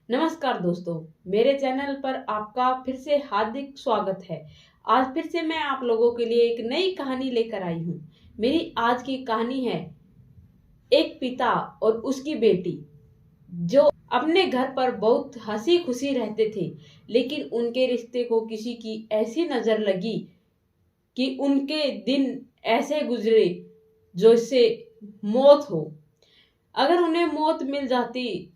नमस्कार दोस्तों, मेरे चैनल पर आपका फिर से हार्दिक स्वागत है। आज फिर से मैं आप लोगों के लिए एक नई कहानी लेकर आई हूँ। मेरी आज की कहानी है एक पिता और उसकी बेटी जो अपने घर पर बहुत हंसी खुशी रहते थे, लेकिन उनके रिश्ते को किसी की ऐसी नजर लगी कि उनके दिन ऐसे गुजरे जो इससे मौत हो। अगर उन्हें मौत मिल जाती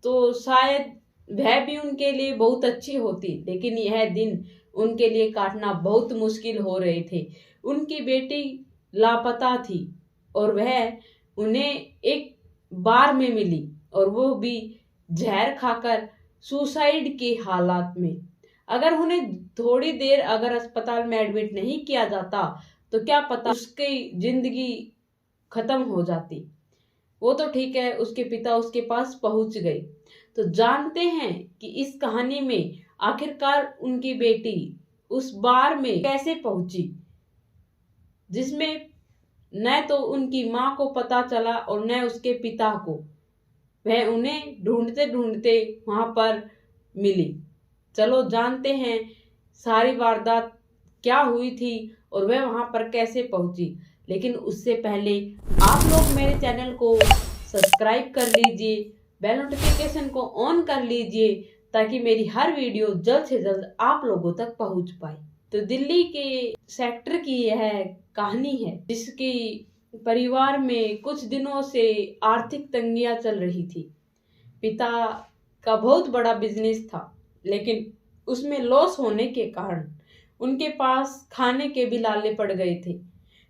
तो शायद वह भी उनके लिए बहुत अच्छी होती, लेकिन यह दिन उनके लिए काटना बहुत मुश्किल हो रहे थे। उनकी बेटी लापता थी और वह उन्हें एक बार में मिली, और वो भी जहर खाकर सुसाइड के हालात में। अगर उन्हें थोड़ी देर अगर अस्पताल में एडमिट नहीं किया जाता तो क्या पता उसकी जिंदगी खत्म हो जाती। वो तो ठीक है, उसके पिता उसके पास पहुंच गए। तो जानते हैं कि इस कहानी में आखिरकार उनकी बेटी उस बार में कैसे पहुंची, जिसमें न तो उनकी माँ को पता चला और न उसके पिता को। वह उन्हें ढूंढते ढूंढते वहां पर मिली। चलो जानते हैं सारी वारदात क्या हुई थी और वह वहां पर कैसे पहुंची। लेकिन उससे पहले आप लोग मेरे चैनल को सब्सक्राइब कर लीजिए, बेल नोटिफिकेशन को ऑन कर लीजिए, ताकि मेरी हर वीडियो जल्द से जल्द आप लोगों तक पहुंच पाए। तो दिल्ली के सेक्टर की यह कहानी है, जिसकी परिवार में कुछ दिनों से आर्थिक तंगियां चल रही थी। पिता का बहुत बड़ा बिजनेस था, लेकिन उसमें लॉस होने के कारण उनके पास खाने के भी लाले पड़ गए थे।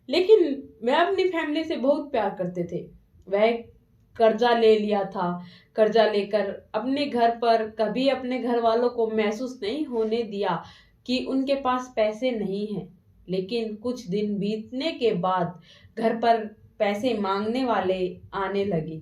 लेकिन वह अपनी फैमिली से बहुत प्यार करते थे। वह कर्जा ले लिया था। कर्जा लेकर अपने घर पर कभी अपने घर वालों को महसूस नहीं होने दिया कि उनके पास पैसे नहीं हैं। लेकिन कुछ दिन बीतने के बाद घर पर पैसे मांगने वाले आने लगे।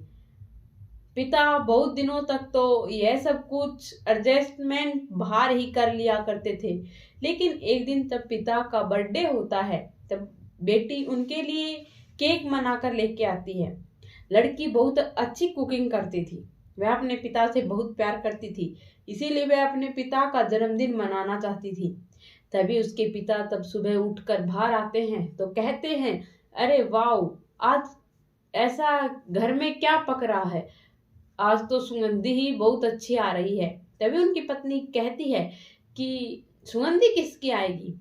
पिता बहुत दिनों तक तो यह सब कुछ एडजस्टमेंट बाहर ही कर लिया करते थे। लेकिन एक दिन जब पिता का बर्थडे होता है, तब बेटी उनके लिए केक मनाकर लेके आती है। लड़की बहुत अच्छी कुकिंग करती थी। वह अपने पिता से बहुत प्यार करती थी, इसीलिए वह अपने पिता का जन्मदिन मनाना चाहती थी। तभी उसके पिता तब सुबह उठकर बाहर आते हैं तो कहते हैं, अरे वाह, आज ऐसा घर में क्या पक रहा है, आज तो सुगंधी ही बहुत अच्छी आ रही है। तभी उनकी पत्नी कहती है कि सुगंधी किसकी आएगी,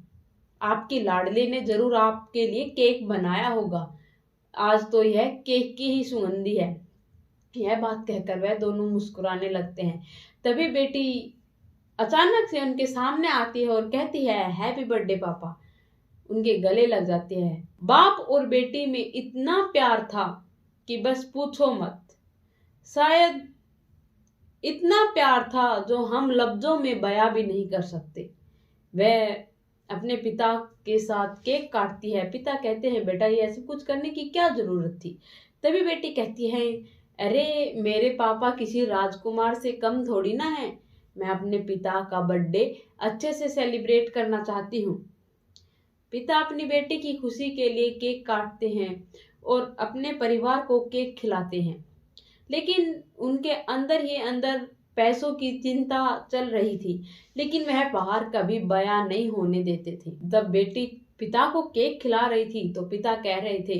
आपकी लाडली ने जरूर आपके लिए केक बनाया होगा, आज तो यह केक की ही सुगंधी है। यह बात कहकर वह दोनों मुस्कुराने लगते हैं। तभी बेटी अचानक से उनके सामने आती है और कहती है, हैप्पी बर्थडे पापा। उनके गले लग जाते हैं। बाप और बेटी में इतना प्यार था कि बस पूछो मत। शायद इतना प्यार था जो हम लफ्जों में बयां भी नहीं कर सकते। वह अपने पिता के साथ केक काटती है। पिता कहते हैं, बेटा ये ऐसे कुछ करने की क्या जरूरत थी। तभी बेटी कहती है, अरे मेरे पापा किसी राजकुमार से कम थोड़ी ना है, मैं अपने पिता का बर्थडे अच्छे से सेलिब्रेट करना चाहती हूँ। पिता अपनी बेटी की खुशी के लिए केक काटते हैं और अपने परिवार को केक खिलाते हैं। लेकिन उनके अंदर ही अंदर पैसों की चिंता चल रही थी, लेकिन वह बाहर कभी बयां नहीं होने देते थे। जब बेटी पिता को केक खिला रही थी तो पिता कह रहे थे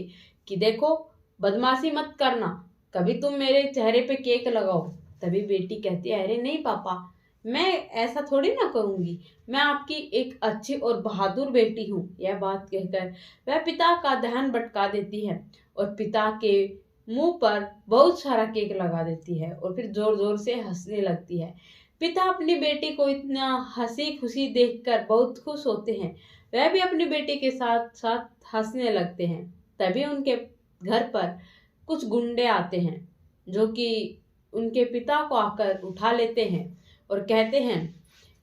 कि देखो, बदमाशी मत करना, कभी तुम मेरे चेहरे पे केक लगाओ। तभी बेटी कहती है, अरे नहीं पापा, मैं ऐसा थोड़ी ना करूंगी, मैं आपकी एक अच्छी और बहादुर बेटी हूँ। यह बात कहकर वह पिता का ध्यान भटका देती है और पिता के मुंह पर बहुत सारा केक लगा देती है और फिर जोर जोर से हंसने लगती है। पिता अपनी बेटी को इतना हंसी खुशी देखकर बहुत खुश होते हैं। वह भी अपनी बेटी के साथ साथ हंसने लगते हैं। तभी उनके घर पर कुछ गुंडे आते हैं, जो कि उनके पिता को आकर उठा लेते हैं और कहते हैं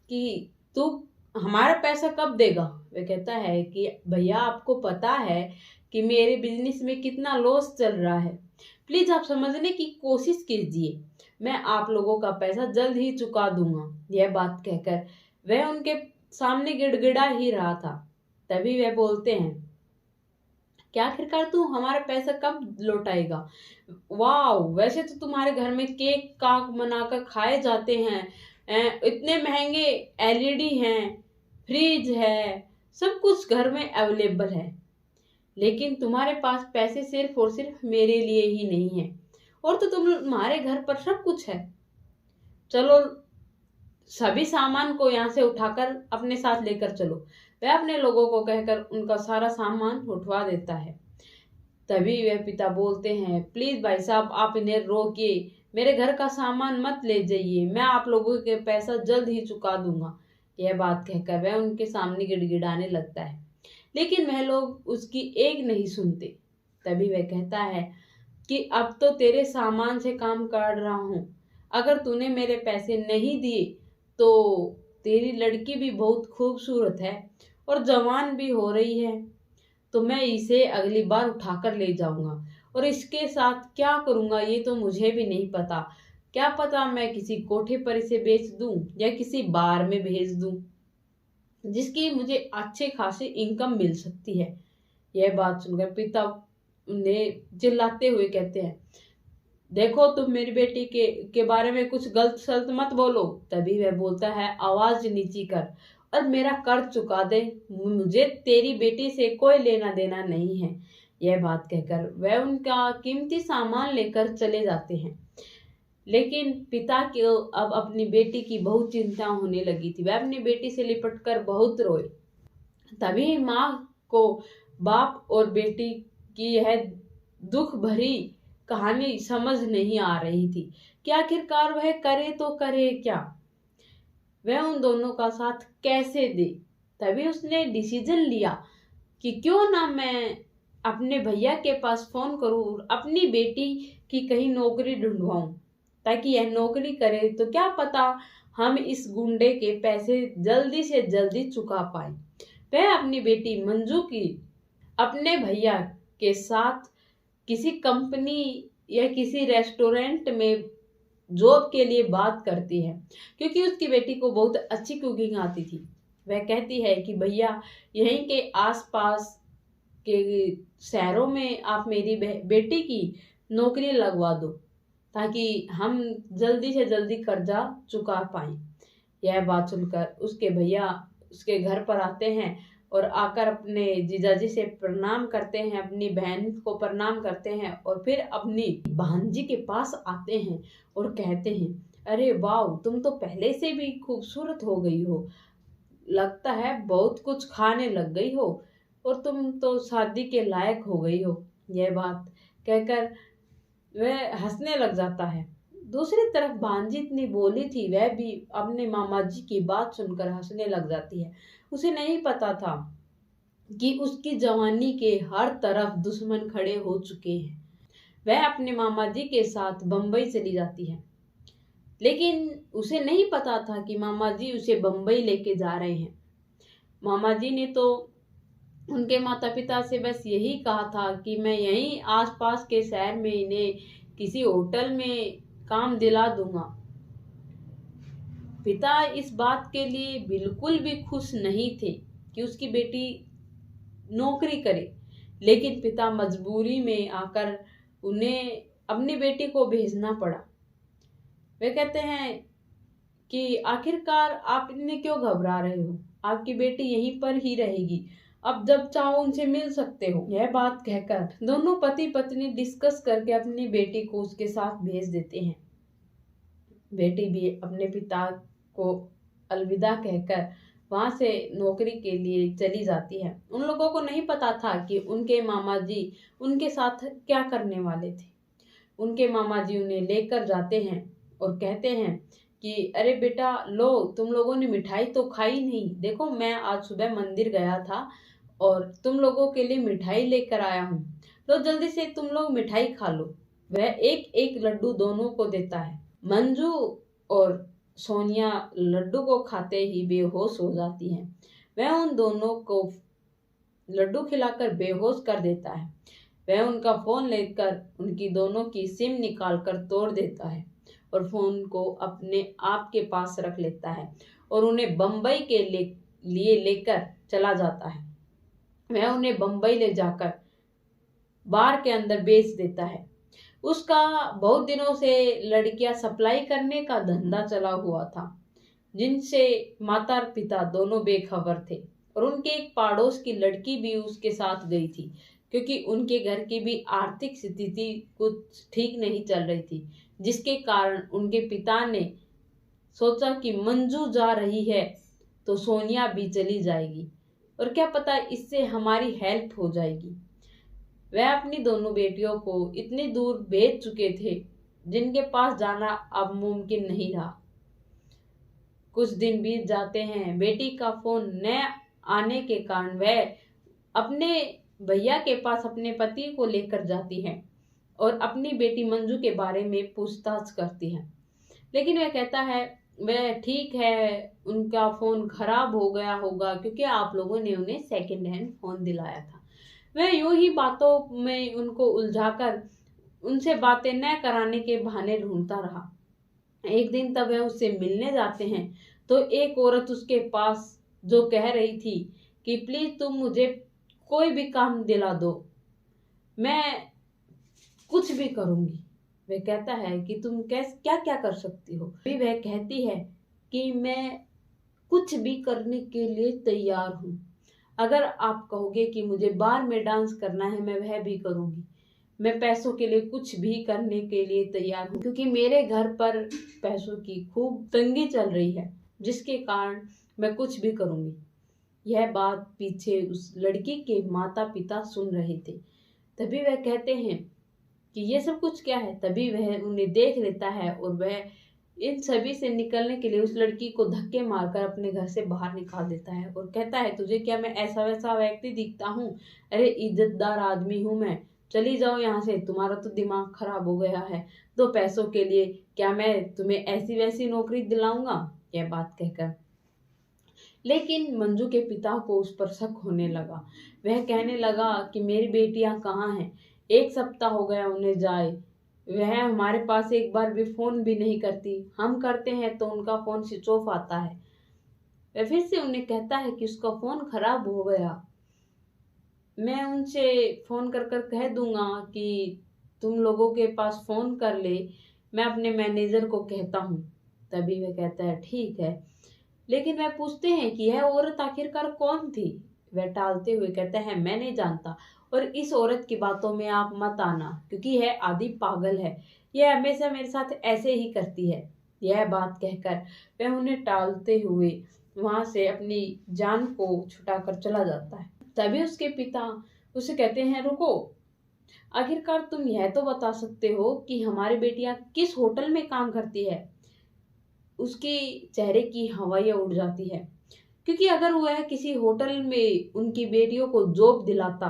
कि तू हमारा पैसा कब देगा। वह कहता है कि भैया, आपको पता है कि मेरे बिजनेस में कितना लॉस चल रहा है, प्लीज आप समझने की कोशिश कीजिए, मैं आप लोगों का पैसा जल्द ही चुका दूंगा। यह बात कहकर वह उनके सामने गिड़गिड़ा ही रहा था। तभी वह बोलते हैं, कि आखिरकार तू हमारा पैसा कब लौटाएगा। वाह, वैसे तो तुम्हारे घर में केक काक बनाकर खाए जाते हैं, इतने महंगे एलईडी हैं, फ्रिज है, सब कुछ घर में अवेलेबल है, लेकिन तुम्हारे पास पैसे सिर्फ और सिर्फ मेरे लिए ही नहीं है। और तो तुम्हारे घर पर सब कुछ है। चलो सभी सामान को यहाँ से उठाकर अपने साथ लेकर चलो। वह अपने लोगों को कहकर उनका सारा सामान उठवा देता है। तभी वह पिता बोलते हैं, प्लीज भाई साहब आप इन्हें रोकिए, मेरे घर का सामान मत ले जाइए, मैं आप लोगों के पैसा जल्द ही चुका दूंगा। यह बात कहकर वह उनके सामने गिड़गिड़ाने लगता है, लेकिन वह लोग उसकी एक नहीं सुनते। तभी वह कहता है कि अब तो तेरे सामान से काम काट रहा हूं, अगर तूने मेरे पैसे नहीं दिए तो तेरी लड़की भी बहुत खूबसूरत है और जवान भी हो रही है, तो मैं इसे अगली बार उठाकर ले जाऊंगा और इसके साथ क्या करूंगा ये तो मुझे भी नहीं पता। क्या पता मैं किसी कोठे पर इसे बेच दूं या किसी बार में भेज दूं जिसकी मुझे अच्छे खासी इनकम मिल सकती है। यह बात सुनकर पिता उन्हें चिल्लाते हुए कहते हैं, देखो तुम मेरी बेटी के बारे में कुछ गलत सलत मत बोलो। तभी वह बोलता है, आवाज नीची कर और मेरा कर्ज चुका दे, मुझे तेरी बेटी से कोई लेना देना नहीं है। यह बात कहकर वह उनका कीमती सामान लेकर चले जाते हैं। लेकिन पिता को अब अपनी बेटी की बहुत चिंता होने लगी थी। वह अपनी बेटी से लिपटकर बहुत रोए। तभी माँ को बाप और बेटी की यह दुख भरी कहानी समझ नहीं आ रही थी कि आखिरकार वह करे तो करे क्या, वह उन दोनों का साथ कैसे दे। तभी उसने डिसीजन लिया कि क्यों ना मैं अपने भैया के पास फोन करूं और अपनी बेटी की कहीं नौकरी ढूंढवाऊं, ताकि यह नौकरी करे तो क्या पता हम इस गुंडे के पैसे जल्दी से जल्दी चुका पाए। वह अपनी बेटी मंजू की अपने भैया के साथ किसी कंपनी या किसी रेस्टोरेंट में जॉब के लिए बात करती है, क्योंकि उसकी बेटी को बहुत अच्छी कुकिंग आती थी। वह कहती है कि भैया यहीं के आसपास के शहरों में आप मेरी बेटी की नौकरी लगवा दो, ताकि हम जल्दी से जल्दी कर्जा चुका पाएं। यह बात सुनकर उसके भैया उसके घर पर आते हैं और आकर अपने जीजाजी से प्रणाम करते हैं, अपनी बहन को प्रणाम करते हैं और फिर अपनी भांजी के पास आते हैं और कहते हैं, अरे वाह तुम तो पहले से भी खूबसूरत हो गई हो, लगता है बहुत कुछ खाने लग गई हो और तुम तो शादी के लायक हो गई हो। यह बात कहकर वह हंसने लग जाता है। दूसरी तरफ भांजी इतनी बोली थी, वह भी अपने मामा जी की बात सुनकर हंसने लग जाती है। उसे नहीं पता था कि उसकी जवानी के हर तरफ दुश्मन खड़े हो चुके हैं। वह अपने मामा जी के साथ बंबई चली जाती है, लेकिन उसे नहीं पता था कि मामा जी उसे बंबई लेके जा रहे हैं। मामा जी ने तो उनके माता पिता से बस यही कहा था कि मैं यहीं आसपास के शहर में इन्हें किसी होटल में काम दिला दूंगा। पिता इस बात के लिए बिल्कुल भी खुश नहीं थे कि उसकी बेटी नौकरी करे, लेकिन पिता मजबूरी में आकर उन्हें अपनी बेटी को भेजना पड़ा। वे कहते हैं कि आखिरकार आप इतने क्यों घबरा रहे हो, आपकी बेटी यहीं पर ही रहेगी, अब जब चाहो उनसे मिल सकते हो। यह बात कहकर दोनों पति पत्नी डिस्कस करके अपनी बेटी को उसके साथ भेज देते हैं। बेटी भी अपने पिता को अलविदा कहकर वहां से नौकरी के लिए चली जाती है। उन लोगों को नहीं पता था कि उनके मामा जी उनके साथ क्या करने वाले थे। उनके मामा जी उन्हें लेकर जाते हैं और कहते हैं कि अरे बेटा लो, तुम लोगों ने मिठाई तो खाई नहीं, देखो मैं आज सुबह मंदिर गया था और तुम लोगों के लिए मिठाई लेकर आया हूँ, लो जल्दी से तुम लोग मिठाई खा लो। वह एक एक लड्डू दोनों को देता है। मंजू और सोनिया लड्डू को खाते ही बेहोश हो जाती हैं। वह उन दोनों को लड्डू खिलाकर बेहोश कर देता है। वह उनका फोन लेकर उनकी दोनों की सिम निकाल कर तोड़ देता है और फोन को अपने आप के पास रख लेता है और उन्हें बंबई के लिए लेकर चला जाता है। वह उन्हें बंबई ले जाकर बार के अंदर बेच देता है। उसका बहुत दिनों से लड़कियां सप्लाई करने का धंधा चला हुआ था, जिनसे माता और पिता दोनों बेखबर थे। और उनके एक पड़ोस की लड़की भी उसके साथ गई थी, क्योंकि उनके घर की भी आर्थिक स्थिति कुछ ठीक नहीं चल रही थी, जिसके कारण उनके पिता ने सोचा कि मंजू जा रही है तो सोनिया भी चली जाएगी, और क्या पता इससे हमारी हेल्प हो जाएगी। वह अपनी दोनों बेटियों को इतनी दूर भेज चुके थे, जिनके पास जाना अब मुमकिन नहीं रहा। कुछ दिन बीत जाते हैं। बेटी का फोन न आने के कारण वह अपने भैया के पास अपने पति को लेकर जाती है और अपनी बेटी मंजू के बारे में पूछताछ करती है। लेकिन वह कहता है वह ठीक है, उनका फोन खराब हो गया होगा क्योंकि आप लोगों ने उन्हें सेकंड हैंड फोन दिलाया था। वह यूं ही बातों में उनको उलझाकर उनसे बातें न कराने के बहाने ढूंढता रहा। एक दिन तब वह उससे मिलने जाते हैं तो एक औरत उसके पास जो कह रही थी कि प्लीज तुम मुझे कोई भी काम दिला दो, मैं कुछ भी करूंगी। वह कहता है कि तुम कैसे क्या क्या कर सकती हो। फिर वह कहती है कि मैं कुछ भी करने के लिए तैयार हूँ। अगर आप कहोगे कि मुझे बार में डांस करना है, मैं वह भी करूंगी। मैं पैसों के लिए कुछ भी करने के लिए तैयार हूँ, क्योंकि मेरे घर पर पैसों की खूब तंगी चल रही है, जिसके कारण मैं कुछ भी करूंगी। यह बात पीछे उस लड़की के माता पिता सुन रहे थे। तभी वह कहते हैं कि ये सब कुछ क्या है। तभी वह उन्हें देख लेता है और वह इन सभी से निकलने के लिए उस लड़की को धक्के मारकर अपने घर से बाहर निकाल देता है और कहता है तुझे क्या मैं ऐसा वैसा व्यक्ति दिखता हूँ? अरे इज्जतदार आदमी हूँ मैं, चली जाओ यहाँ से, तुम्हारा तो दिमाग खराब हो गया है। दो पैसों के लिए क्या मैं तुम्हें ऐसी वैसी नौकरी दिलाऊंगा? यह बात कहकर लेकिन मंजू के पिता को उस पर शक होने लगा। वह कहने लगा कि मेरी बेटियां कहाँ हैं? 1 सप्ताह हो गया उन्हें जाए, वह हमारे पास एक बार भी फोन भी नहीं करती। हम करते हैं तो उनका फोन स्विच ऑफ आता है। वह फिर से उन्हें कहता है कि उसका फोन खराब हो गया। मैं उनसे फोन कर कर कह दूंगा कि तुम लोगों के पास फोन कर ले, मैं अपने मैनेजर को कहता हूँ। तभी वह कहता है ठीक है। लेकिन वह पूछते हैं कि यह औरत आखिरकार कौन थी? वह टालते हुए कहता है मैं नहीं जानता, और इस औरत की बातों में आप मत आना, क्योंकि यह आदि पागल है, यह हमेशा मेरे साथ ऐसे ही करती है। यह बात कहकर वह उन्हें टालते हुए वहां से अपनी जान को छुटाकर चला जाता है। तभी उसके पिता उसे कहते हैं रुको, आखिरकार तुम यह तो बता सकते हो कि हमारी बेटियां किस होटल में काम करती है। उसके चेहरे की हवाइयां उड़ जाती है, क्योंकि अगर वह किसी होटल में उनकी बेटियों को जॉब दिलाता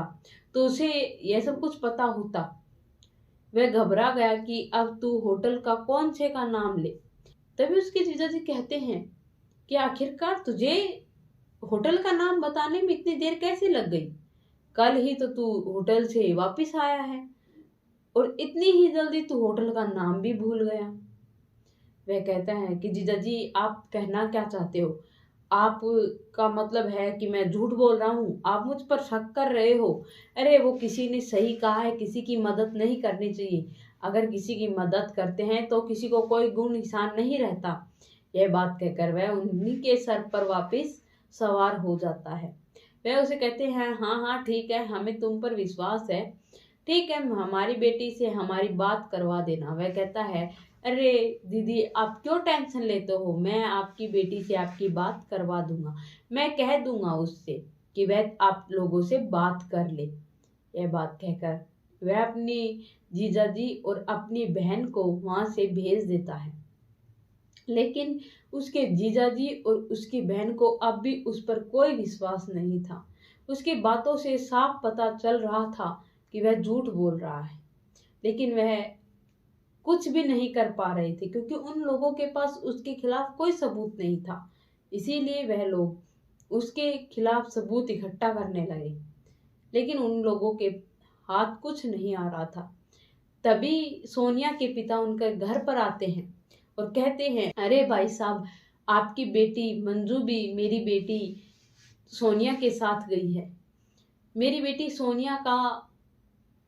तो उसे यह सब कुछ पता होता। वह घबरा गया कि अब तू होटल का कौन से का नाम ले। तभी उसके जीजा जी कहते हैं कि आखिरकार तुझे होटल का नाम बताने में इतनी देर कैसे लग गई? कल ही तो तू होटल से वापस आया है और इतनी ही जल्दी तू होटल का नाम भी भूल गया। वह कहता है कि जीजा जी आप कहना क्या चाहते हो? आप का मतलब है कि मैं झूठ बोल रहा हूँ, आप मुझ पर शक कर रहे हो? अरे वो किसी ने सही कहा है, किसी की मदद नहीं करनी चाहिए। अगर किसी की मदद करते हैं तो किसी को कोई गुण निशान नहीं रहता। यह बात कहकर वह उन्हीं के सर पर वापस सवार हो जाता है। वह उसे कहते हैं हाँ हाँ ठीक है, हमें तुम पर विश्वास है, ठीक है हमारी बेटी से हमारी बात करवा देना। वह कहता है अरे दीदी आप क्यों टेंशन लेते हो, मैं आपकी बेटी से आपकी बात करवा दूंगा, मैं कह दूंगा उससे कि वह आप लोगों से बात कर ले। यह बात कहकर वह अपनी जीजाजी और अपनी बहन को वहां से भेज देता है। लेकिन उसके जीजाजी और उसकी बहन को अब भी उस पर कोई विश्वास नहीं था। उसकी बातों से साफ पता चल रहा था कि वह झूठ बोल रहा है, लेकिन वह कुछ भी नहीं कर पा रहे थे क्योंकि उन लोगों के पास उसके खिलाफ कोई सबूत नहीं था। इसीलिए वह लोग उसके खिलाफ सबूत इकट्ठा करने लगे, लेकिन उन लोगों के हाथ कुछ नहीं आ रहा था। तभी सोनिया के पिता उनके घर पर आते हैं और कहते हैं अरे भाई साहब, आपकी बेटी मंजू भी मेरी बेटी सोनिया के साथ गई है। मेरी बेटी सोनिया का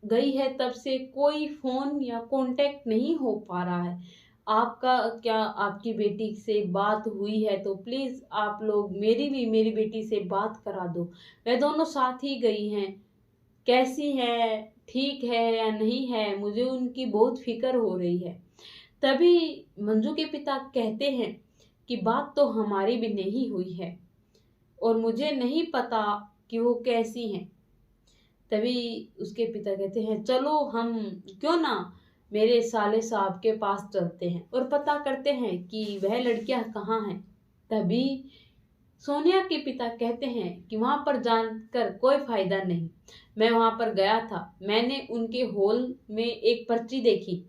गई है तब से कोई फोन या कांटेक्ट नहीं हो पा रहा है। आपका क्या आपकी बेटी से बात हुई है तो प्लीज आप लोग मेरी बेटी से बात करा दो। वह दोनों साथ ही गई हैं, कैसी है, ठीक है या नहीं है, मुझे उनकी बहुत फिक्र हो रही है। तभी मंजू के पिता कहते हैं कि बात तो हमारी भी नहीं हुई है और मुझे नहीं पता कि वो कैसी हैं। तभी उसके पिता कहते हैं चलो हम क्यों ना मेरे साले साहब के पास चलते हैं और पता करते हैं कि वह लड़कियां कहाँ हैं। तभी सोनिया के पिता कहते हैं कि वहां पर जानकर कोई फायदा नहीं, मैं वहां पर गया था, मैंने उनके हॉल में एक पर्ची देखी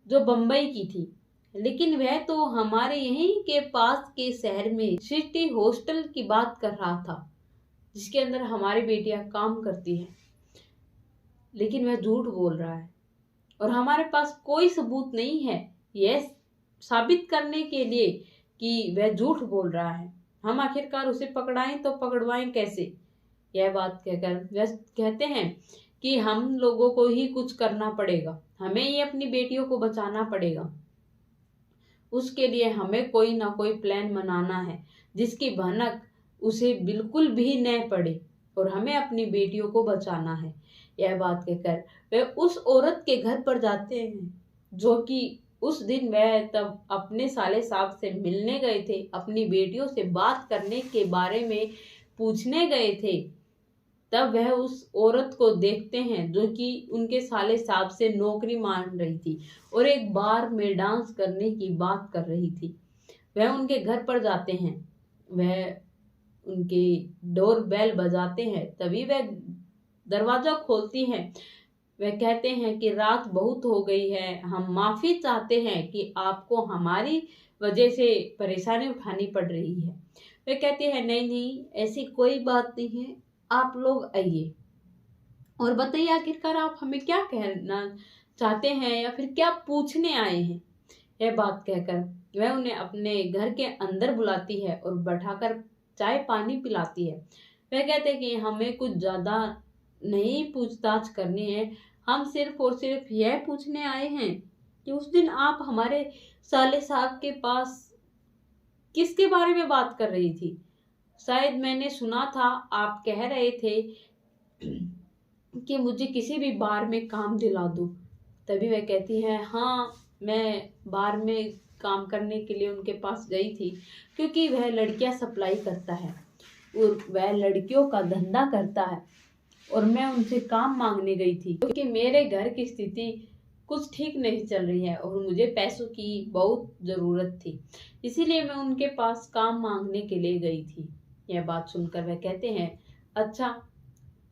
जो बम्बई की थी, लेकिन वह तो हमारे यहीं के पास के शहर में सिटी हॉस्टल की बात कर रहा था जिसके अंदर हमारी बेटियां काम करती हैं, लेकिन वह झूठ बोल रहा है और हमारे पास कोई सबूत नहीं है यह साबित करने के लिए कि वह झूठ बोल रहा है। हम आखिरकार उसे पकड़ाएं तो पकड़वाएं कैसे। यह बात कहकर वह कहते हैं कि हम लोगों को ही कुछ करना पड़ेगा, हमें ही अपनी बेटियों को बचाना पड़ेगा। उसके लिए हमें कोई ना कोई प्लान बनाना है जिसकी भनक उसे बिल्कुल भी न पड़े और हमें अपनी बेटियों को बचाना है। यह बात कहकर वे उस औरत के घर पर जाते हैं जो कि उस दिन वह तब अपने साले साहब से मिलने गए थे, अपनी बेटियों से बात करने के बारे में पूछने गए थे। तब वह उस औरत को देखते हैं जो कि उनके साले साहब से नौकरी मांग रही थी और एक बार में डांस करने की बात कर रही थी। वह उनके घर पर जाते हैं, वह उनके डोर बेल बजाते हैं। तभी वह दरवाजा खोलती हैं। वह कहते हैं कि रात बहुत हो गई है, हम माफी चाहते हैं कि आपको हमारी वजह से परेशानी उठानी पड़ रही है। वह कहते हैं नहीं नहीं ऐसी कोई बात नहीं है, आप लोग आइए और बताइए आखिरकार आप हमें क्या कहना चाहते हैं या फिर क्या पूछने आए हैं। यह बात कहकर वह उन्हें अपने घर के अंदर बुलाती है और बैठाकर चाय पानी पिलाती है। वह कहते हैं कि हमें कुछ ज्यादा नहीं पूछताछ करनी है, हम सिर्फ और सिर्फ यह पूछने आए हैं कि उस दिन आप हमारे साले साहब के पास किसके बारे में बात कर रही थी। शायद मैंने सुना था आप कह रहे थे कि मुझे किसी भी बार में काम दिला दो। तभी वह कहती है हाँ मैं बार में काम करने के लिए उनके पास गई थी क्योंकि वह लड़कियां सप्लाई करता है और वह लड़कियों का धंधा करता है और मैं उनसे काम मांगने गई थी क्योंकि मेरे घर की स्थिति कुछ ठीक नहीं चल रही है और मुझे पैसों की बहुत ज़रूरत थी, इसीलिए मैं उनके पास काम मांगने के लिए गई थी। यह बात सुनकर वह कहते हैं अच्छा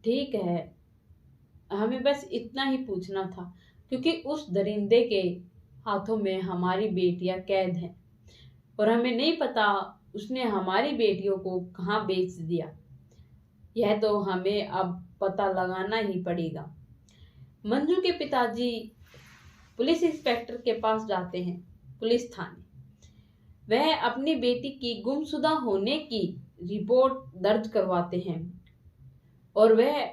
ठीक है, हमें बस इतना ही पूछना था क्योंकि उस दरिंदे के हाथों में हमारी बेटियां कैद हैं और हमें नहीं पता उसने हमारी बेटियों को कहाँ बेच दिया। यह तो हमें अब पता लगाना ही पड़ेगा। मंजू के पिताजी पुलिस इंस्पेक्टर के पास जाते हैं, पुलिस थाने। वह अपनी बेटी की गुमशुदा होने की रिपोर्ट दर्ज करवाते हैं और वह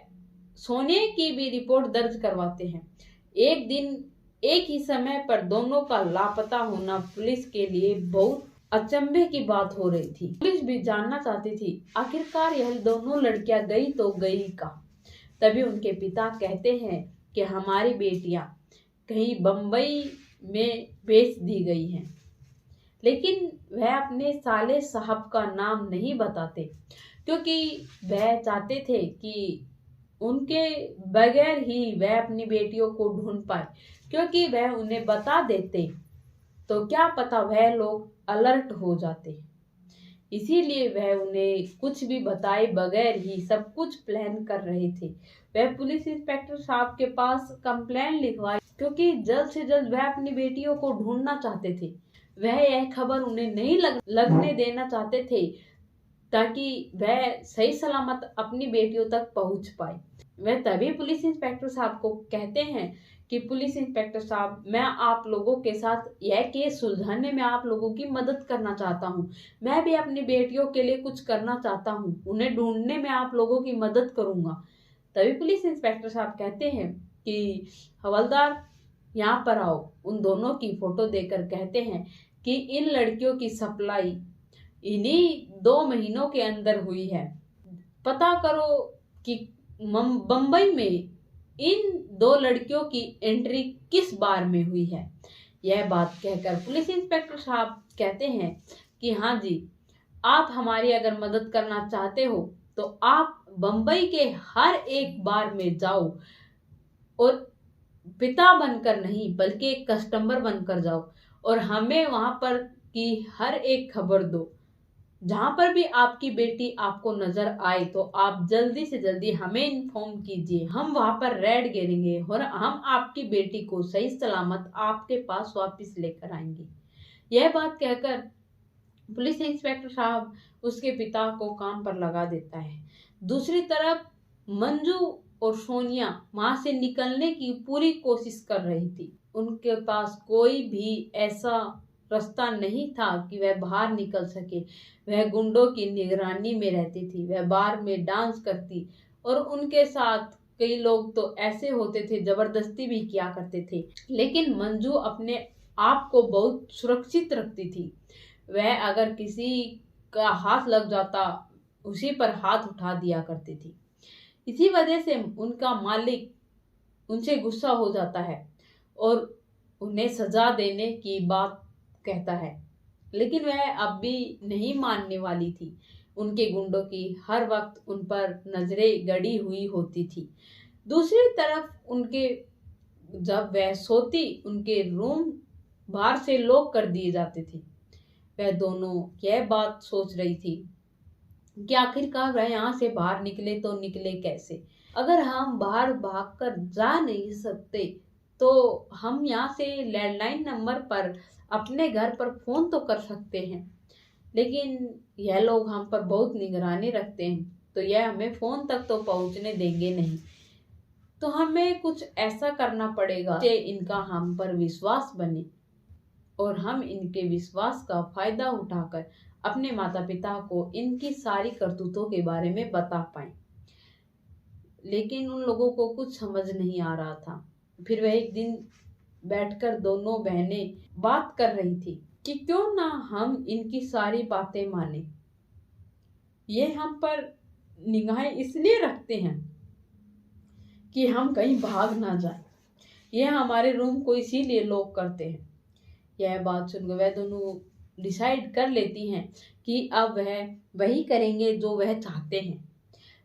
सोने की भी रिपोर्ट दर्ज करवाते हैं। एक दिन एक ही समय पर दोनों का लापता होना पुलिस के लिए बहुत अचंभे की बात हो रही थी। पुलिस भी जानना चाहती थी आखिरकार यह दोनों लड़कियां गई तो गई कहाँ। तभी उनके पिता कहते हैं कि हमारी बेटियां कहीं बम्बई में बेच दी गई हैं, लेकिन वह अपने साले साहब का नाम नहीं बताते क्योंकि वह चाहते थे कि उनके बगैर ही वह अपनी बेटियों को ढूंढ पाए, क्योंकि वह उन्हें बता देते तो क्या पता वह लोग अलर्ट हो जाते। इसीलिए वह उन्हें कुछ भी बताए बगैर ही सब कुछ प्लान कर रहे थे। वह पुलिस इंस्पेक्टर साहब के पास कंप्लेंट लिखवाई क्योंकि जल्द से जल्द वह अपनी बेटियों को ढूंढना चाहते थे। वह यह खबर उन्हें नहीं लगने देना चाहते थे ताकि वह सही सलामत अपनी बेटियों तक पहुंच पाए। वह तभी पुलिस इंस्पेक्टर साहब को कहते हैं कि पुलिस इंस्पेक्टर साहब मैं आप लोगों के साथ यह केस सुलझाने में आप लोगों की मदद करना चाहता हूँ, मैं भी अपनी बेटियों के लिए कुछ करना चाहता हूँ, उन्हें ढूंढने में आप लोगों की मदद करूंगा। तभी पुलिस इंस्पेक्टर साहब कहते हैं कि हवलदार यहाँ पर आओ। उन दोनों की फोटो देकर कहते हैं कि इन लड़कियों की सप्लाई इन्हीं 2 महीनों के अंदर हुई है। पता करो कि बम्बई में इन 2 लड़कियों की एंट्री किस बार में हुई है। यह बात कहकर पुलिस इंस्पेक्टर साहब कहते हैं कि हाँ जी, आप हमारी अगर मदद करना चाहते हो तो आप बम्बई के हर एक बार में जाओ और पिता बनकर नहीं बल्कि एक कस्टमर बनकर जाओ और हमें वहां पर की हर एक खबर दो। जहां पर भी आपकी बेटी आपको नजर आए तो आप जल्दी से जल्दी हमें इन्फॉर्म कीजिए। हम वहां पर रेड गिरेंगे और हम आपकी बेटी को सही सलामत आपके पास वापस लेकर आएंगे। यह बात कहकर पुलिस इंस्पेक्टर साहब उसके पिता को काम पर लगा देता है। दूसरी तरफ मंजू और सोनिया वहां से निकलने की पूरी कोशिश कर रही थी। उनके पास कोई भी ऐसा रास्ता नहीं था कि वह बाहर निकल सके। वह गुंडों की निगरानी में रहती थी। वह बार में डांस करती और उनके साथ कई लोग तो ऐसे होते थे जबरदस्ती भी किया करते थे। लेकिन मंजू अपने आप को बहुत सुरक्षित रखती थी। वह अगर किसी का हाथ लग जाता उसी पर हाथ उठा दिया करती थी। इसी वजह से उनका मालिक उनसे गुस्सा हो जाता है और उन्हें सजा देने की बात कहता है। लेकिन वह अब भी नहीं मानने वाली थी। उनके गुंडों की हर वक्त उन पर नजरें गड़ी हुई होती थी। दूसरी तरफ उनके जब वह सोती उनके रूम बाहर से लॉक कर दिए जाते थे। वह दोनों यह बात सोच रही थी कि आखिरकार वह यहाँ से बाहर निकले तो निकले कैसे। अगर हम बाहर भागकर जा नहीं सकते तो हम यहाँ से लैंडलाइन नंबर पर अपने घर पर फोन तो कर सकते हैं। लेकिन यह लोग हम पर बहुत निगरानी रखते हैं तो यह हमें फोन तक तो पहुंचने देंगे नहीं। तो हमें कुछ ऐसा करना पड़ेगा कि इनका हम पर विश्वास बने और हम इनके विश्वास का फायदा उठाकर अपने माता पिता को इनकी सारी करतूतों के बारे में बता पाए। लेकिन उन लोगों को कुछ समझ नहीं आ रहा था। फिर वह एक दिन बैठकर दोनों बहनें बात कर रही थी कि क्यों ना हम इनकी सारी बातें माने। ये हम पर निगाहें इसलिए रखते हैं कि हम कहीं भाग ना जाए। ये हमारे रूम को इसीलिए लॉक करते हैं। यह बात सुनकर वह दोनों डिसाइड कर लेती हैं कि अब वह वही करेंगे जो वह चाहते हैं।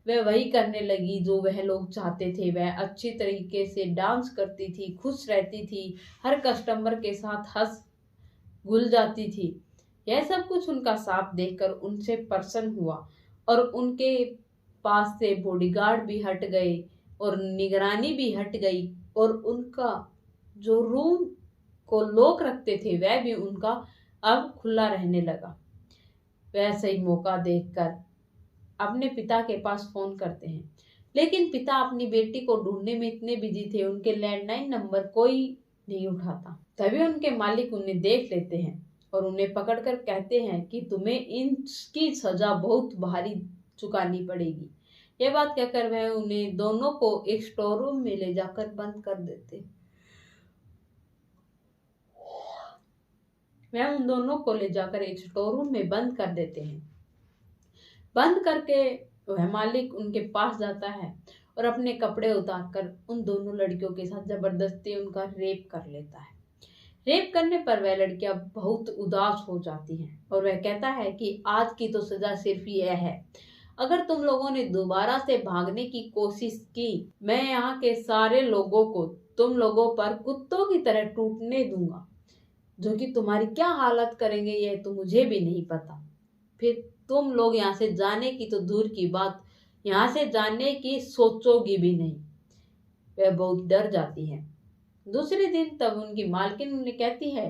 वह वही करने लगी जो वह लोग चाहते थे। वह अच्छी तरीके से डांस करती थी, खुश रहती थी, हर कस्टमर के साथ हंस घुल जाती थी। यह सब कुछ उनका साथ देखकर उनसे प्रसन्न हुआ और उनके पास से बॉडीगार्ड भी हट गए और निगरानी भी हट गई और उनका जो रूम को लोक रखते थे वह भी उनका अब खुला रहने लगा। वह सही मौका देखकर अपने पिता के पास फोन करते हैं। लेकिन पिता अपनी बेटी को ढूंढने में इतने बिजी थे उनके लैंडलाइन नंबर कोई नहीं उठाता। तभी उनके मालिक उन्हें देख लेते हैं और उन्हें पकड़कर कहते हैं कि तुम्हें इनकी सजा बहुत भारी चुकानी पड़ेगी। यह बात कहकर वह उन्हें दोनों को एक स्टोर रूम में ले जाकर बंद कर देते। वह उन दोनों को ले जाकर एक स्टोर रूम में बंद कर देते हैं। बंद करके वह मालिक उनके पास जाता है और अपने कपड़े उतारकर उन दोनों लड़कियों के साथ जबरदस्ती उनका रेप कर लेता है। रेप करने पर वह लड़कियां बहुत उदास हो जाती हैं और वह कहता है कि आज की तो सजा सिर्फ यह है, अगर तुम लोगों ने दोबारा से भागने की कोशिश की मैं यहाँ के सारे लोगों को तुम लोगों पर कुत्तों की तरह टूटने दूंगा, जो कि तुम्हारी क्या हालत करेंगे यह तो मुझे भी नहीं पता। फिर तुम लोग यहाँ से जाने की तो दूर की बात, यहाँ से जाने की सोचोगी भी नहीं। वह बहुत डर जाती है। दूसरे दिन तब उनकी मालकिन उन्हें कहती है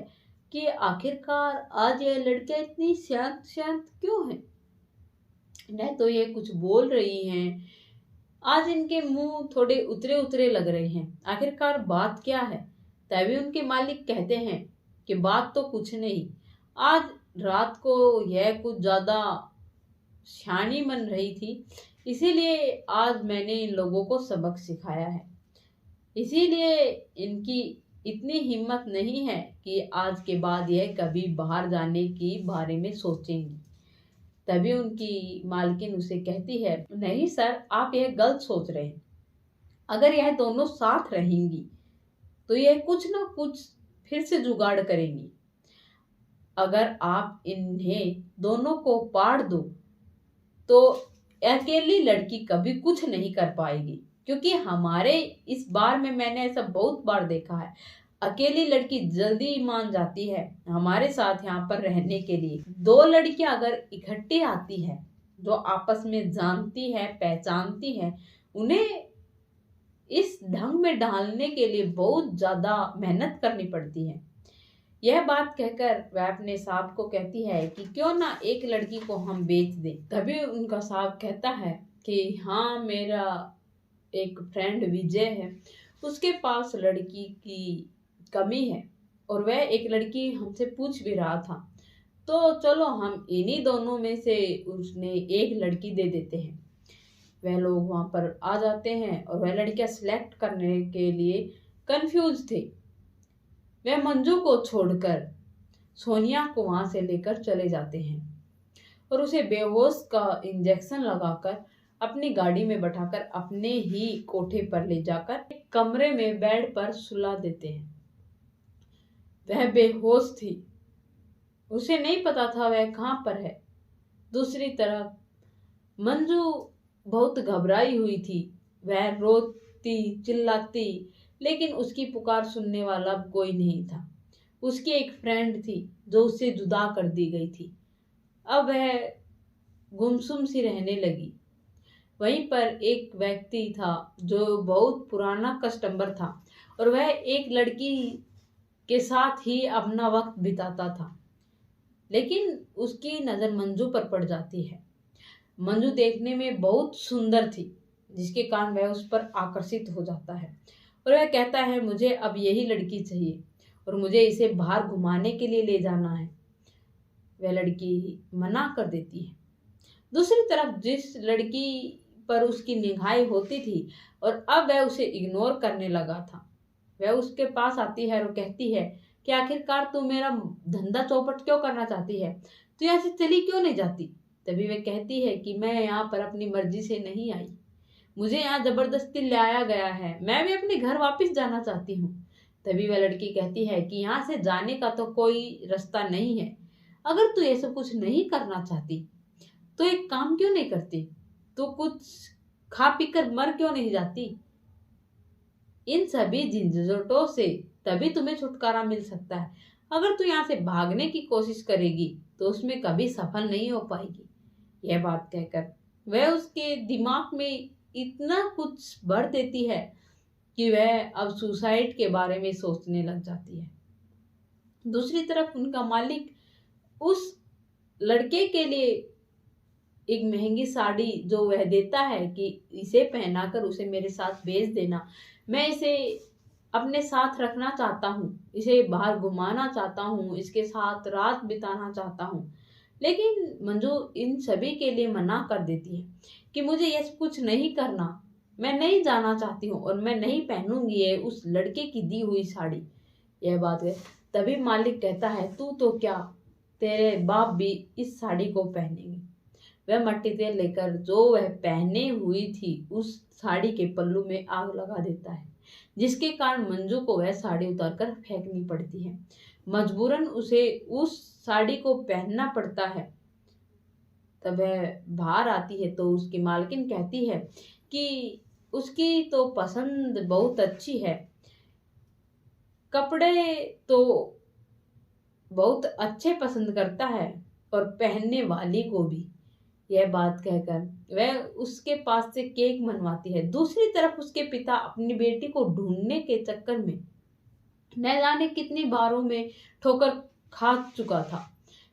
कि आखिरकार आज यह लड़कियां इतनी शांत शांत क्यों हैं? न तो ये कुछ बोल रही हैं, आज इनके मुंह थोड़े उतरे उतरे लग रहे हैं। आखिरकार बात क्या है? तभी उनके मालिक कहते हैं कि बात तो कुछ नहीं, आज रात को यह कुछ ज्यादा शानी बन रही थी, इसीलिए आज मैंने इन लोगों को सबक सिखाया है। इसीलिए इनकी इतनी हिम्मत नहीं है कि आज के बाद यह कभी बाहर जाने की बारे में सोचेंगी। तभी उनकी मालकिन उसे कहती है, नहीं सर, आप यह गलत सोच रहे हैं। अगर यह दोनों साथ रहेंगी तो यह कुछ ना कुछ फिर से जुगाड़ करेंगी। अगर आप इन्हें दोनों को पाड़ दो तो अकेली लड़की कभी कुछ नहीं कर पाएगी, क्योंकि हमारे इस बार में मैंने ऐसा बहुत बार देखा है। अकेली लड़की जल्दी मान जाती है हमारे साथ यहाँ पर रहने के लिए। दो लड़कियां अगर इकट्ठी आती है जो आपस में जानती है, पहचानती है, उन्हें इस ढंग में डालने के लिए बहुत ज्यादा मेहनत करनी पड़ती है। यह बात कहकर वह अपने साहब को कहती है कि क्यों ना एक लड़की को हम बेच दें। तभी उनका साहब कहता है कि हाँ, मेरा एक फ्रेंड विजय है, उसके पास लड़की की कमी है और वह एक लड़की हमसे पूछ भी रहा था, तो चलो हम इन्हीं दोनों में से उसने एक लड़की दे देते हैं। वह लोग वहां पर आ जाते हैं और वह लड़कियां सिलेक्ट करने के लिए कंफ्यूज थे। वह मंजू को छोड़कर सोनिया को वहां से लेकर चले जाते हैं और उसे बेहोश का इंजेक्शन लगाकर अपनी गाड़ी में बैठाकर अपने ही कोठे पर ले जाकर एक कमरे में बेड पर सुला देते हैं। वह बेहोश थी, उसे नहीं पता था वह कहां पर है। दूसरी तरफ मंजू बहुत घबराई हुई थी। वह रोती चिल्लाती, लेकिन उसकी पुकार सुनने वाला कोई नहीं था। उसकी एक फ्रेंड थी जो उससे जुदा कर दी गई थी। अब वह गुमसुम सी रहने लगी। वहीं पर एक व्यक्ति था जो बहुत पुराना कस्टमर था और वह एक लड़की के साथ ही अपना वक्त बिताता था। लेकिन उसकी नज़र मंजू पर पड़ जाती है। मंजू देखने में बहुत सुंदर थी, जिसके कारण वह उस पर आकर्षित हो जाता है और वह कहता है, मुझे अब यही लड़की चाहिए और मुझे इसे बाहर घुमाने के लिए ले जाना है। वह लड़की मना कर देती है। दूसरी तरफ जिस लड़की पर उसकी निगाहें होती थी और अब वह उसे इग्नोर करने लगा था, वह उसके पास आती है और कहती है कि आखिरकार तू मेरा धंधा चौपट क्यों करना चाहती है, तू यहाँ से चली क्यों नहीं जाती। तभी वह कहती है कि मैं यहाँ पर अपनी मर्जी से नहीं आई, मुझे यहाँ जबरदस्ती लाया गया है, मैं भी अपने घर वापस जाना चाहती हूँ। तभी वह लड़की कहती है कि यहाँ से जाने का तो कोई रास्ता नहीं है। अगर तू ये सब कुछ नहीं करना चाहती तो एक काम क्यों नहीं करती, तो कुछ खा पी कर मर क्यों नहीं जाती। इन सभी झंझटों से तभी तुम्हें छुटकारा मिल सकता है। अगर तू यहाँ से भागने की कोशिश करेगी तो उसमें कभी सफल नहीं हो पाएगी। यह बात कहकर वह उसके दिमाग में इतना कुछ भर देती है कि वह अब सुसाइड के बारे में सोचने लग जाती है। दूसरी तरफ उनका मालिक उस लड़के के लिए एक महंगी साड़ी जो वह देता है कि इसे पहनाकर उसे मेरे साथ भेज देना, मैं इसे अपने साथ रखना चाहता हूँ, इसे बाहर घुमाना चाहता हूँ, इसके साथ रात बिताना चाहता हूँ। लेकिन मंजू इन सभी के लिए मना कर देती है कि मुझे ये कुछ नहीं करना, मैं नहीं जाना चाहती हूँ और मैं नहीं पहनूंगी ये उस लड़के की दी हुई साड़ी। यह बात है। तभी मालिक कहता है, तू तो क्या, तेरे बाप भी इस साड़ी को पहनेंगे। वह मट्टी तेल लेकर जो वह पहने हुई थी उस साड़ी के पल्लू में आग लगा देता है, जिसके कारण मंजू को वह साड़ी उतारकर फेंकनी पड़ती है। मजबूरन उसे उस साड़ी को पहनना पड़ता है। तब वह बाहर आती है तो उसकी मालकिन कहती है कि उसकी तो पसंद बहुत अच्छी है, कपड़े तो बहुत अच्छे पसंद करता है और पहनने वाली को भी। यह बात कहकर वह उसके पास से केक मनवाती है। दूसरी तरफ उसके पिता अपनी बेटी को ढूंढने के चक्कर में न जाने कितनी बारों में ठोकर खा चुका था,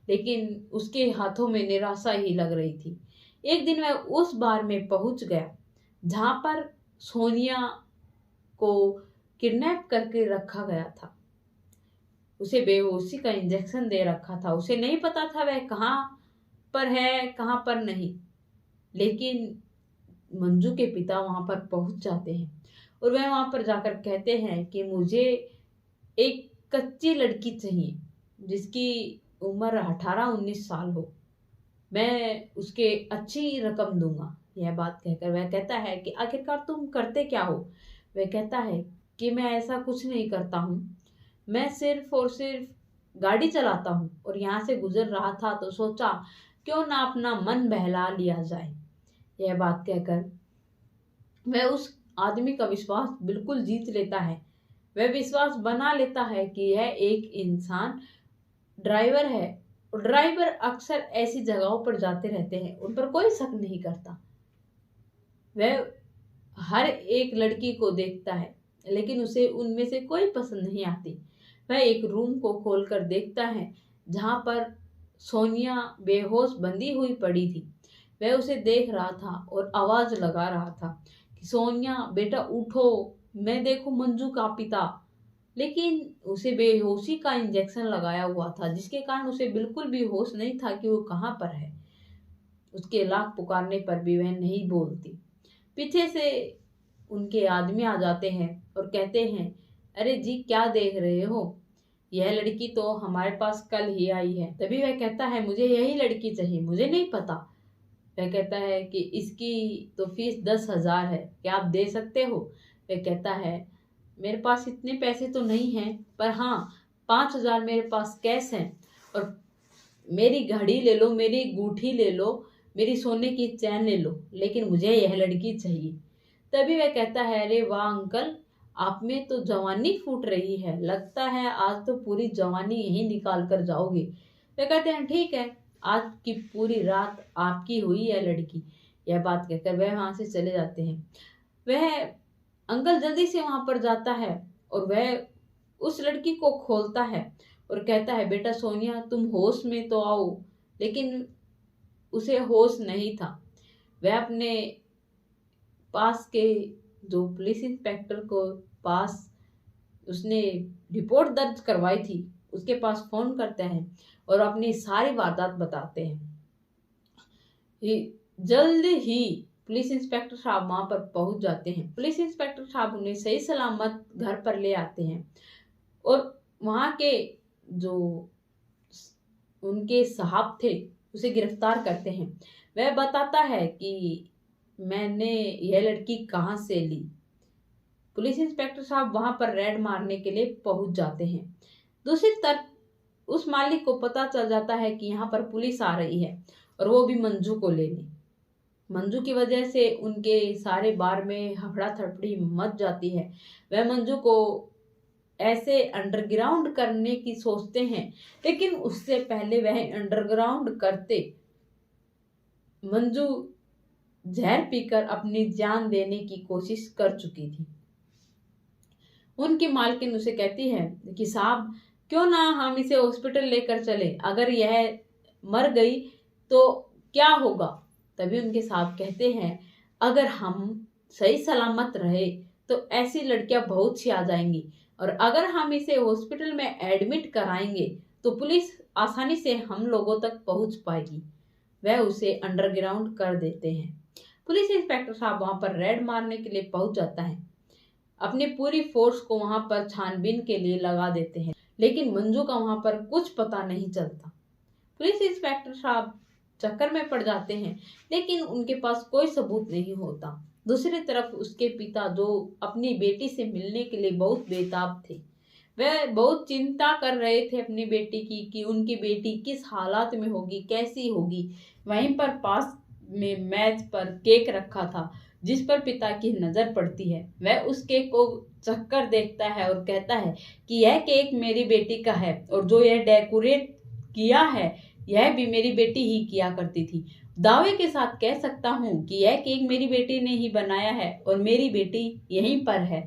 लेकिन उसके हाथों में निराशा ही लग रही थी। एक दिन वह उस बार में पहुंच गया जहां पर सोनिया को किडनैप करके रखा गया था। उसे बेहोशी का इंजेक्शन दे रखा था। उसे नहीं पता था वह कहाँ पर है, कहाँ पर नहीं। लेकिन मंजू के पिता वहां पर पहुंच जाते हैं और वह वहां पर जाकर कहते हैं कि मुझे एक कच्ची लड़की चाहिए जिसकी उम्र 18-19 साल हो, मैं उसके अच्छी रकम दूंगा। यह बात कहकर वह कहता है कि आखिरकार तुम करते क्या हो। वह कहता है कि मैं ऐसा कुछ नहीं करता हूँ, मैं सिर्फ और सिर्फ गाड़ी चलाता हूँ और यहाँ से गुजर रहा था तो सोचा क्यों ना अपना मन बहला लिया जाए। यह बात कहकर वह उस आदमी का विश्वास बिल्कुल जीत लेता है। वह विश्वास बना लेता है कि यह एक इंसान ड्राइवर है और ड्राइवर अक्सर ऐसी जगहों पर जाते रहते हैं, उन पर कोई शक नहीं करता। वह हर एक लड़की को देखता है लेकिन उसे उनमें से कोई पसंद नहीं आती। वह एक रूम को खोलकर देखता है जहां पर सोनिया बेहोश बंधी हुई पड़ी थी। वह उसे देख रहा था और आवाज लगा रहा था कि सोनिया बेटा उठो, मैं देखो मंजू का पिता। लेकिन उसे बेहोशी का इंजेक्शन लगाया हुआ था जिसके कारण उसे बिल्कुल भी होश नहीं था कि वो कहाँ पर है। उसके लाख पुकारने पर भी वह नहीं बोलती। पीछे से उनके आदमी आ जाते हैं और कहते हैं, अरे जी क्या देख रहे हो, यह लड़की तो हमारे पास कल ही आई है। तभी वह कहता है मुझे यही लड़की चाहिए, मुझे नहीं पता। वह कहता है कि इसकी तो फीस 10,000 है, क्या आप दे सकते हो। वह कहता है मेरे पास इतने पैसे तो नहीं हैं, पर हाँ 5,000 मेरे पास कैश है और मेरी घड़ी ले लो, मेरी अंगूठी ले लो, मेरी सोने की चैन ले लो, लेकिन मुझे यह लड़की चाहिए। तभी वह कहता है अरे वाह अंकल, आप में तो जवानी फूट रही है, लगता है आज तो पूरी जवानी यहीं निकाल कर जाओगे। वे कहते हैं ठीक है, आज की पूरी रात आपकी हुई है लड़की। यह बात कहकर वह वहां से चले जाते हैं। वह अंकल जल्दी से वहां पर जाता है और वह उस लड़की को खोलता है और कहता है बेटा सोनिया तुम होश में तो आओ। लेकिन उसे होश नहीं था। वह अपने पास के जो पुलिस इंस्पेक्टर को पास उसने रिपोर्ट दर्ज करवाई थी उसके पास फोन करते हैं और अपनी सारी वारदात बताते हैं। जल्द ही पुलिस इंस्पेक्टर साहब वहां पर पहुंच जाते हैं। पुलिस इंस्पेक्टर साहब उन्हें सही सलामत घर पर ले आते हैं और वहां के जो उनके साहब थे उसे गिरफ्तार करते हैं। वह बताता है कि मैंने यह लड़की कहाँ से ली। पुलिस इंस्पेक्टर साहब वहां पर रेड मारने के लिए पहुंच जाते हैं। दूसरी तरफ उस मालिक को पता चल जाता है कि यहाँ पर पुलिस आ रही है और वो भी मंजू को लेने। मंजू की वजह से उनके सारे बार में हफड़ा थपड़ी मच जाती है। वह मंजू को ऐसे अंडरग्राउंड करने की सोचते हैं, लेकिन उससे पहले वह अंडरग्राउंड करते मंजू जहर पीकर अपनी जान देने की कोशिश कर चुकी थी। उनकी मालकिन उसे कहती है कि साहब क्यों ना हम इसे हॉस्पिटल लेकर चले, अगर यह मर गई तो क्या होगा। तभी उनके साहब कहते हैं अगर हम सही सलामत रहे तो ऐसी लड़कियां बहुत सी आ जाएंगी और अगर हम इसे हॉस्पिटल में एडमिट कराएंगे तो पुलिस आसानी से हम लोगों तक पहुंच पाएगी। वह उसे अंडरग्राउंड कर देते हैं। पुलिस इंस्पेक्टर साहब वहां पर रेड मारने के लिए पहुंच जाता है। अपनी पूरी फोर्स को वहां पर छानबीन के लिए लगा देते हैं, लेकिन मंजू का वहां पर कुछ पता नहीं चलता। पुलिस इंस्पेक्टर साहब चक्कर में पड़ जाते हैं, लेकिन उनके पास कोई सबूत नहीं होता। दूसरी तरफ उसके पिता जो अपनी बेटी से मिलने के लिए बहुत बेताब थे, वह बहुत चिंता कर रहे थे अपनी बेटी की कि उनकी बेटी किस हालात में होगी, कैसी होगी। वहीं पर पास में मेज पर केक रखा था जिस पर पिता की नजर पड़ती है। वह उस केक को चखकर देखता है और कहता है कि यह केक मेरी बेटी का है और जो यह डेकोरेट किया है यह भी मेरी बेटी ही किया करती थी। दावे के साथ कह सकता हूँ कि यह केक मेरी बेटी ने ही बनाया है और मेरी बेटी यहीं पर है,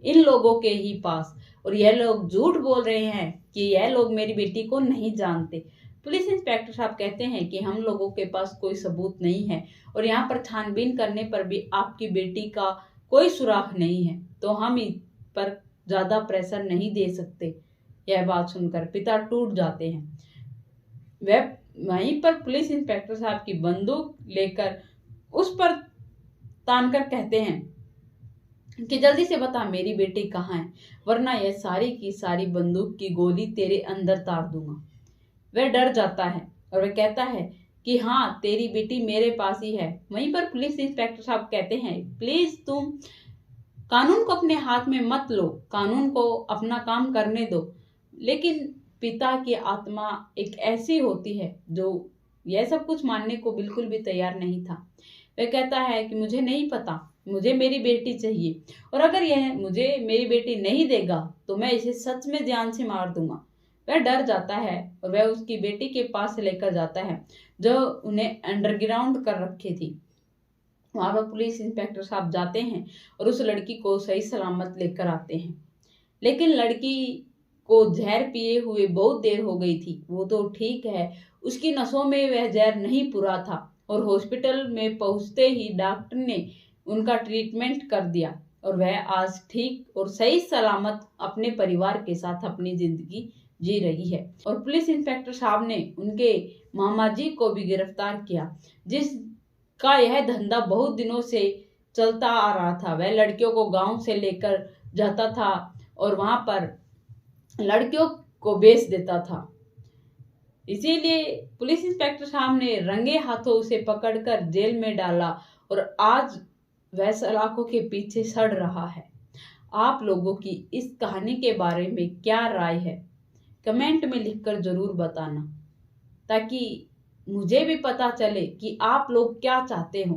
इन लोगों के ही पास, और यह लोग झूठ बोल रहे हैं कि यह लोग मेरी बेटी को नहीं जानते। पुलिस इंस्पेक्टर साहब कहते हैं कि हम लोगों के पास कोई सबूत नहीं है और यहाँ पर छानबीन करने पर भी आपकी बेटी का कोई सुराग नहीं है, तो हम इस पर ज्यादा प्रेशर नहीं दे सकते। यह बात सुनकर पिता टूट जाते हैं। वह वहीं पर पुलिस इंस्पेक्टर साहब की बंदूक लेकर उस पर तान कर कहते हैं कि जल्दी से बता मेरी बेटी कहाँ है, वरना यह सारी की सारी बंदूक की गोली तेरे अंदर तार दूंगा। वह डर जाता है और वह कहता है कि हाँ, तेरी बेटी मेरे पास ही है। वहीं पर पुलिस इंस्पेक्टर साहब कहते हैं, प्लीज तुम कानून को अपने हाथ में मत लो, कानून को अपना काम करने दो। लेकिन पिता की आत्मा एक ऐसी होती है जो यह सब कुछ मानने को बिल्कुल भी तैयार नहीं था। वह कहता है कि मुझे नहीं पता, मुझे मेरी बेटी चाहिए, और अगर यह मुझे मेरी बेटी नहीं देगा तो मैं इसे सच में जान से मार दूंगा। वह डर जाता है और वह उसकी बेटी के पास लेकर जाता है जो उन्हें अंडरग्राउंड कर रखी थी। वहां पर पुलिस इंस्पेक्टर साहब जाते हैं और उस लड़की को सही सलामत लेकर आते हैं। लेकिन लड़की को जहर पिए हुए बहुत देर हो गई थी। वो तो ठीक है, उसकी नसों में वह जहर नहीं पूरा था, और हॉस्पिटल में पहुंचते ही डॉक्टर ने उनका ट्रीटमेंट कर दिया और वह आज ठीक और सही सलामत अपने परिवार के साथ अपनी जिंदगी जी रही है। और पुलिस इंस्पेक्टर साहब ने उनके मामा जी को भी गिरफ्तार किया, जिसका यह धंधा बहुत दिनों से चलता आ रहा था। वह लड़कियों को गांव से लेकर जाता था और वहां पर लड़कियों को बेच देता था। इसीलिए पुलिस इंस्पेक्टर साहब ने रंगे हाथों उसे पकड़कर जेल में डाला और आज वह सलाखों के पीछे सड़ रहा है। आप लोगों की इस कहानी के बारे में क्या राय है, कमेंट में लिखकर जरूर बताना, ताकि मुझे भी पता चले कि आप लोग क्या चाहते हो।